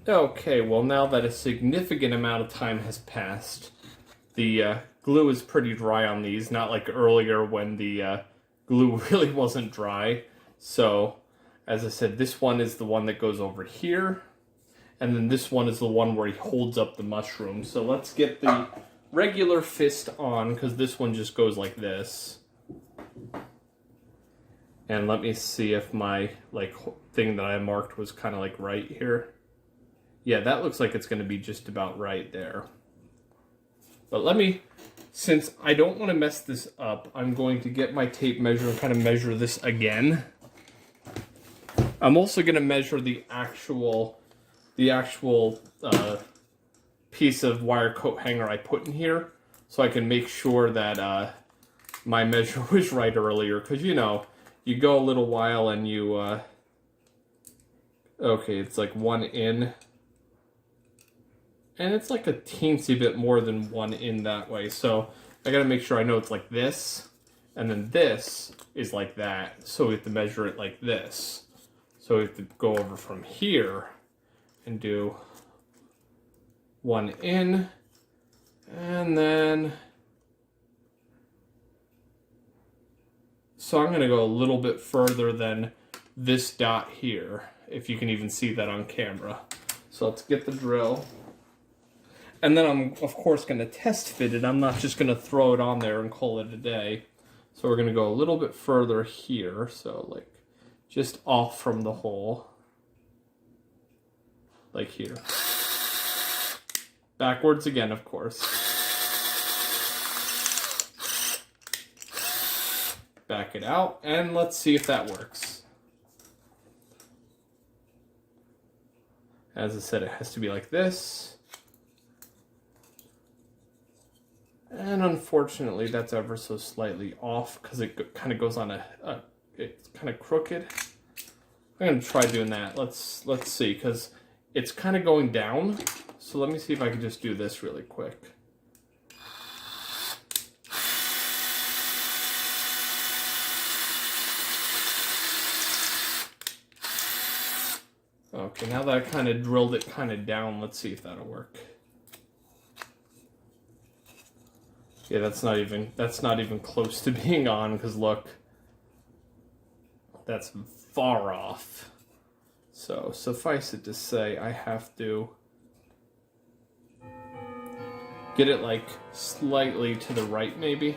Okay, well now that a significant amount of time has passed, the glue is pretty dry on these, not like earlier when the glue really wasn't dry. So, as I said, this one is the one that goes over here, and then this one is the one where he holds up the mushroom. So let's get the regular fist on, because this one just goes like this. And let me see if my thing that I marked was kind of like right here. Yeah, that looks like it's going to be just about right there. But since I don't want to mess this up, I'm going to get my tape measure and kind of measure this again. I'm also going to measure the actual piece of wire coat hanger I put in here, so I can make sure that my measure was right earlier. Because, you know, you go a little while and you... okay, it's like 1 in. And it's like a teensy bit more than 1 in that way. So I gotta make sure I know it's like this. And then this is like that. So we have to measure it like this. So we have to go over from here and do 1 in. And then... so I'm gonna go a little bit further than this dot here, if you can even see that on camera. So let's get the drill. And then I'm, of course, going to test fit it. I'm not just going to throw it on there and call it a day. So we're going to go a little bit further here. So, like, just off from the hole. Like here. Backwards again, of course. Back it out. And let's see if that works. As I said, it has to be like this. And unfortunately, that's ever so slightly off because it kind of goes on it's kind of crooked. I'm gonna try doing that. Let's see, because it's kind of going down. So let me see if I can just do this really quick. Okay, now that I kind of drilled it kind of down, let's see if that'll work. Yeah, that's not even close to being on, because look, that's far off. So suffice it to say, I have to get it like slightly to the right, maybe.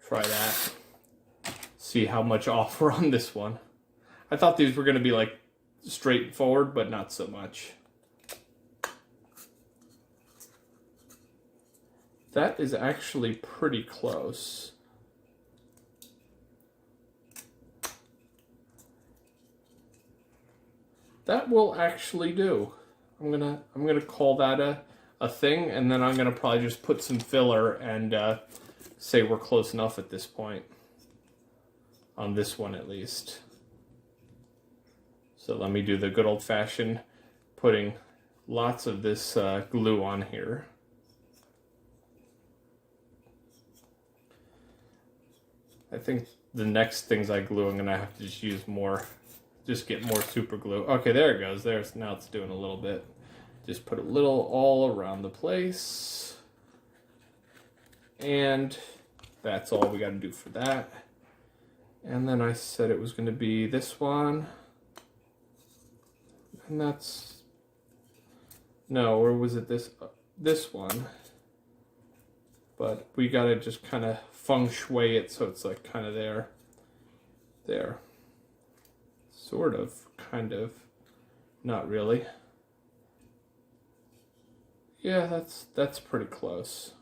Try that. See how much off we're on this one. I thought these were going to be like straightforward, but not so much. That is actually pretty close. That will actually do. I'm gonna call that a thing, and then I'm gonna probably just put some filler and say we're close enough at this point. On this one at least. So let me do the good old-fashioned putting lots of this glue on here. I think the next things I glue, I'm going to have to just use more, just get more super glue. Okay, there it goes. Now it's doing a little bit. Just put a little all around the place. And that's all we got to do for that. And then I said it was going to be this one. And that's... no, or was it this one? But we got to just kind of feng shui it so it's like kind of there. There. Sort of, kind of. Not really. Yeah, that's pretty close.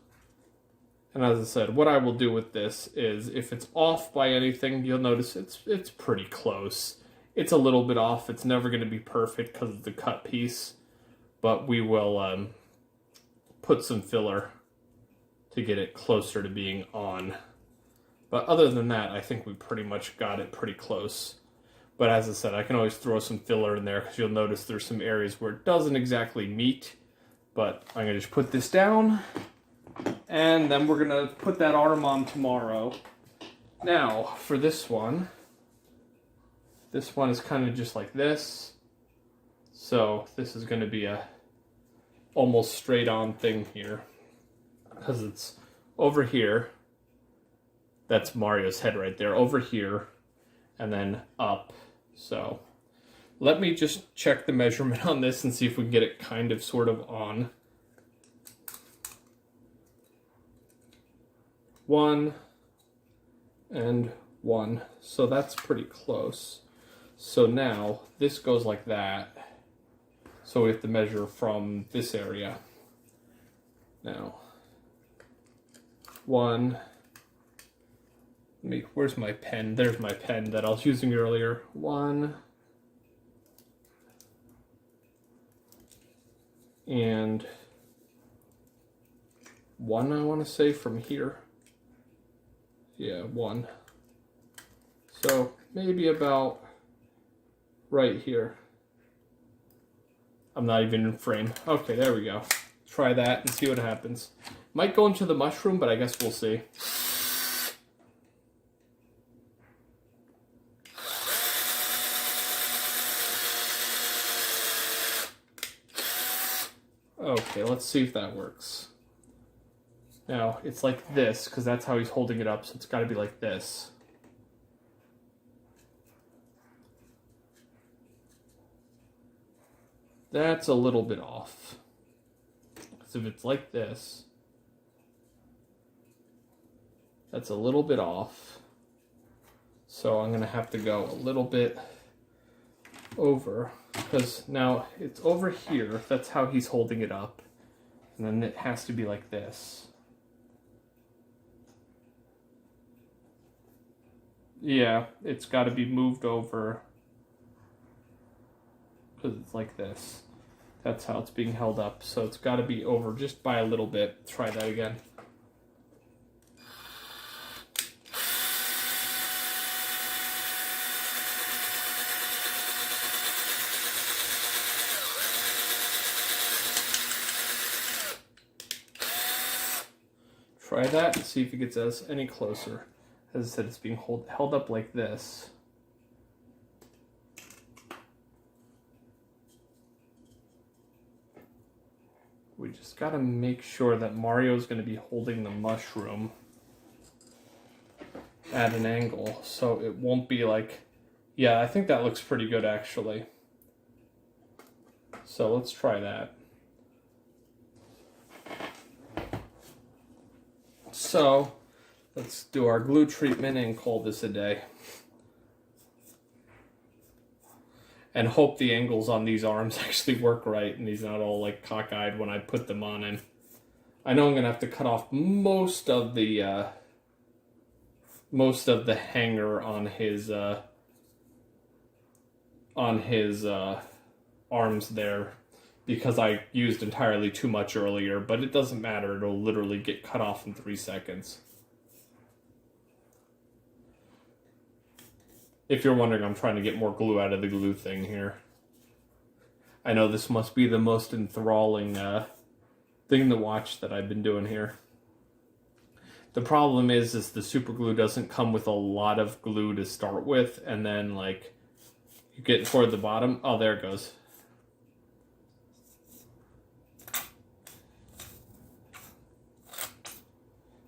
And as I said, what I will do with this is, if it's off by anything, you'll notice it's pretty close. It's a little bit off. It's never going to be perfect because of the cut piece. But we will put some filler to get it closer to being on. But other than that, I think we pretty much got it pretty close. But as I said, I can always throw some filler in there because you'll notice there's some areas where it doesn't exactly meet But I'm going to just put this down, and then we're going to put that arm on tomorrow. Now, for this one is kind of just like this. So this is going to be a almost straight on thing here, because it's over here. That's Mario's head right there, over here, and then up. So let me just check the measurement on this and see if we can get it kind of sort of on. 1 and 1. So that's pretty close. So now this goes like that. So we have to measure from this area. Now, 1. Where's my pen? There's my pen that I was using earlier. 1. And 1, I want to say, from here. Yeah, 1. So maybe about right here. I'm not even in frame. Okay, there we go. Try that and see what happens. Might go into the mushroom, but I guess we'll see. Okay, let's see if that works. Now, it's like this, because that's how he's holding it up, so it's got to be like this. That's a little bit off. Because if it's like this, that's a little bit off. So I'm going to have to go a little bit over, because now it's over here. That's how he's holding it up. And then it has to be like this. Yeah, it's got to be moved over, because it's like this. That's how it's being held up. So it's got to be over just by a little bit. Try that again. Try that and see if it gets us any closer. As I said, it's being held up like this. We just got to make sure that Mario's going to be holding the mushroom at an angle, so it won't be like... Yeah, I think that looks pretty good, actually. So let's try that. So let's do our glue treatment and call this a day. And hope the angles on these arms actually work right and he's not all like cockeyed when I put them on him. I know I'm gonna have to cut off most of the hanger on his arms there, because I used entirely too much earlier, but it doesn't matter. It'll literally get cut off in 3 seconds. If you're wondering, I'm trying to get more glue out of the glue thing here. I know this must be the most enthralling thing to watch that I've been doing here. The problem is the super glue doesn't come with a lot of glue to start with, and then like you get toward the bottom. Oh, there it goes.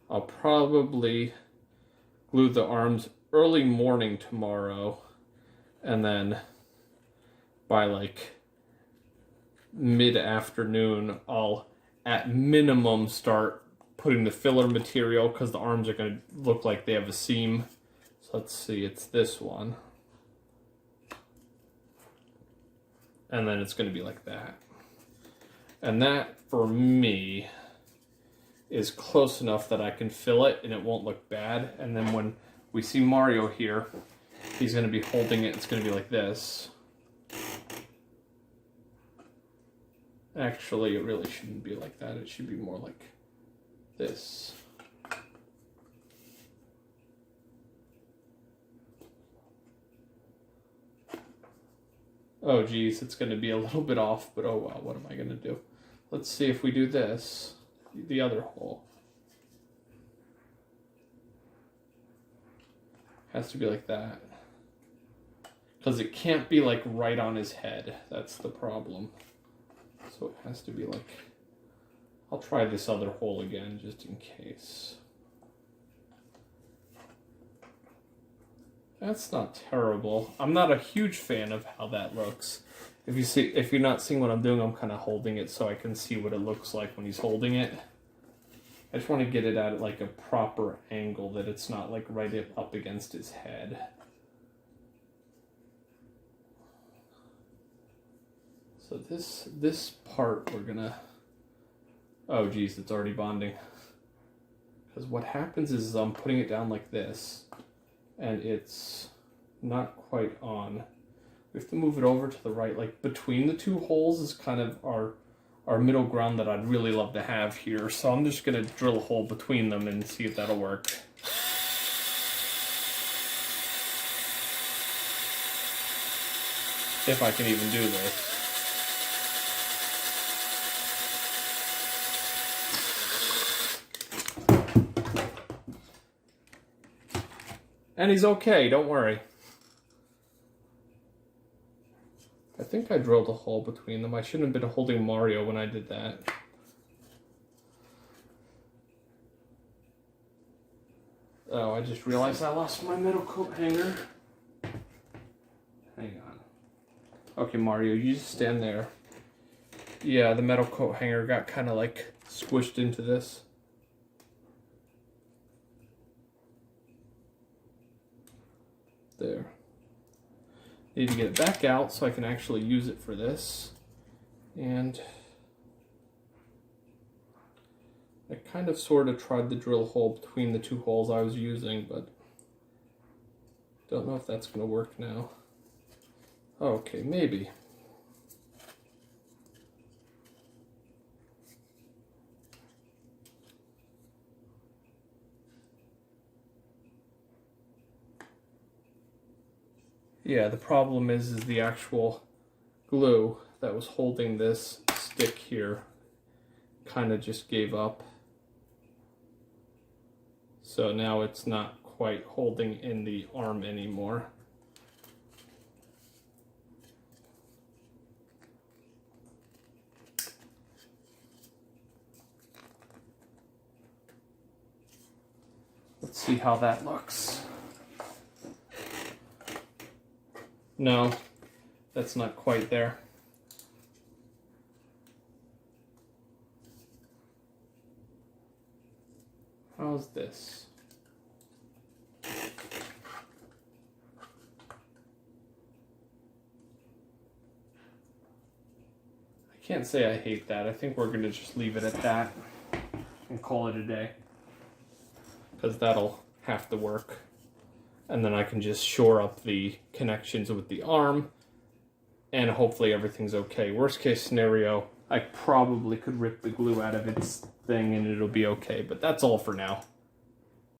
I'll probably glue the arms early morning tomorrow, and then by like mid-afternoon I'll at minimum start putting the filler material, because the arms are going to look like they have a seam. So let's see, it's this one, and then it's going to be like that, and that for me is close enough that I can fill it and it won't look bad. And then when we see Mario here, he's going to be holding it. It's going to be like this. Actually, it really shouldn't be like that. It should be more like this. Oh geez, it's going to be a little bit off, but oh well, what am I going to do? let's see if we do this, the other hole. Has to be like that. Because it can't be like right on his head. That's the problem. So it has to be like... I'll try this other hole again just in case. That's not terrible. I'm not a huge fan of how that looks. If you're not seeing what I'm doing, I'm kind of holding it so I can see what it looks like when he's holding it. I just want to get it at like a proper angle that it's not like right up against his head. So this part we're gonna... Oh geez, it's already bonding. Because what happens is I'm putting it down like this, and it's not quite on. We have to move it over to the right, like between the two holes is kind of our middle ground that I'd really love to have here. So I'm just gonna drill a hole between them and see if that'll work. If I can even do this. And he's okay, don't worry. I think I drilled a hole between them. I shouldn't have been holding Mario when I did that. Oh, I just realized I lost my metal coat hanger. Hang on. Okay, Mario, you just stand there. Yeah, the metal coat hanger got kind of like squished into this. There. Need to get it back out so I can actually use it for this. And I kind of sort of tried to drill a hole between the two holes I was using, but don't know if that's going to work now. Okay, maybe. Yeah, the problem is the actual glue that was holding this stick here kind of just gave up. So now it's not quite holding in the arm anymore. Let's see how that looks. No, that's not quite there. How's this? I can't say I hate that. I think we're going to just leave it at that and call it a day. Because that'll have to work. And then I can just shore up the connections with the arm, and hopefully everything's okay. Worst case scenario, I probably could rip the glue out of its thing and it'll be okay, but that's all for now.